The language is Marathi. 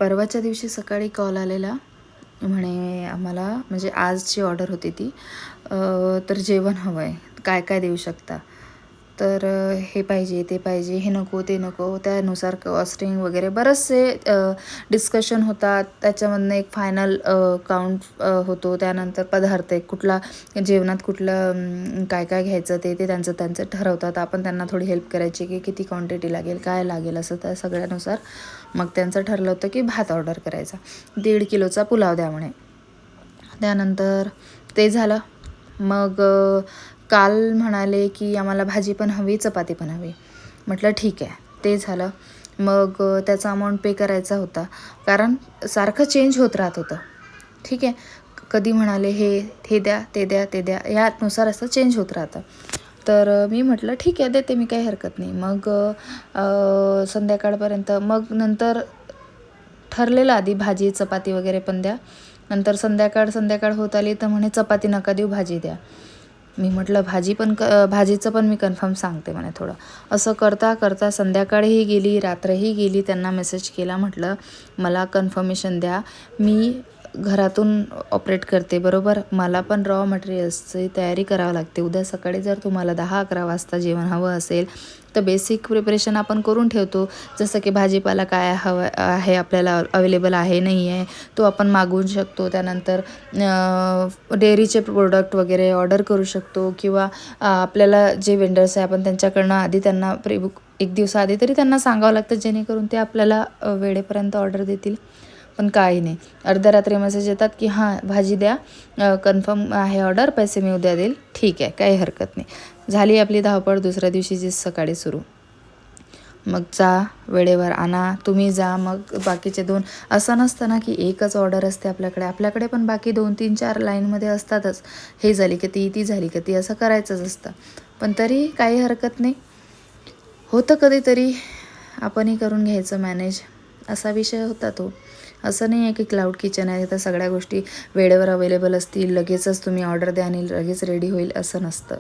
परवाच्या दिवशी सकाळी कॉल आलेला म्हणे आम्हाला म्हणजे आजची ऑर्डर होती ती तर जेवण हवं आहे, काय काय देऊ शकता. तर हे पाहिजे ते पाहिजे, हे नको ते नको, त्यानुसार कॉस्टिंग वगैरे बरेचसे डिस्कशन होतात. त्याच्यामधनं एक फायनल काउंट होतो. त्यानंतर पदार्थ एक कुठला जेवणात कुठलं काय काय घ्यायचं ते ते त्यांचं ठरवतात. आपण त्यांना थोडी हेल्प करायची की किती क्वांटिटी लागेल, काय लागेल, असं त्या सगळ्यानुसार मग त्यांचं ठरलं होतं की भात ऑर्डर करायचा, 1.5 किलोचा पुलाव द्या म्हणे. त्यानंतर ते झालं. मग काल म्हणाले की आम्हाला भाजी पण हवी, चपाती पण हवी. म्हटलं ठीक आहे, ते झालं. मग त्याचा अमाऊंट पे करायचा होता, कारण सारखं चेंज होत राहत होतं. ठीक आहे, कधी म्हणाले हे द्या ते द्या ते द्या, यानुसार असं चेंज होत राहतं. तर मी म्हटलं ठीक आहे, देते मी, काही हरकत नाही. मग संध्याकाळपर्यंत मग नंतर ठरलेलं आधी भाजी चपाती वगैरे पण द्या. नंतर संध्याकाळ होत आली तर म्हणे चपाती नका देऊ, भाजी द्या. मी म्हटलं भाजीचं पण मी कन्फर्म सांगते म्हणे थोडं. असं करता करता संध्याकाळही गेली, रात्रही गेली. त्यांना मेसेज केला, म्हटलं मला कन्फर्मेशन द्या, मी घरातून ऑपरेट करते बरोबर, मला पण रॉ मटेरियल्सची तयारी करावी लागते. उद्या सकाळी जर तुम्हाला 10-11 वाजता जेवण हवं असेल तर बेसिक प्रिपरेशन आपण करून ठेवतो. जसं की भाजीपाला काय हवं आहे, आपल्याला अवेलेबल आहे नाही आहे, तो आपण मागवू शकतो. त्यानंतर डेअरीचे प्रोडक्ट वगैरे ऑर्डर करू शकतो, किंवा आपल्याला जे वेंडर्स आहे आपण त्यांच्याकडनं आधी त्यांना प्रीबुक 1 दिवसाआधी तरी त्यांना सांगावं लागतं, जेणेकरून ते आपल्याला वेळेपर्यंत ऑर्डर देतील. पण काही नाही, अर्ध्या रात्री मेसेज येतात की हां भाजी द्या, कन्फर्म आहे ऑर्डर, पैसे मी उद्या देईल. ठीक आहे, काही हरकत नाही. झाली आपली धावपळ दुसऱ्या दिवशीची सकाळी सुरू. मग जा, वेळेवर आणा, तुम्ही जा. मग बाकीचे 2 असं नसतं ना की एकच ऑर्डर असते आपल्याकडे पण बाकी 2-3-4 लाईनमध्ये असतातच. हे झाली की ती झाली की ती, असं करायचंच असतं. पण तरी काही हरकत नाही, होतं कधीतरी आपणही करून घ्यायचं मॅनेज, असा विषय होता तो. असं नाही आहे की क्लाउड किचन आहे तर सगळ्या गोष्टी वेळेवर अवेलेबल असतील, लगेचच तुम्ही ऑर्डर द्या आणि लगेच रेडी होईल, असं नसतं.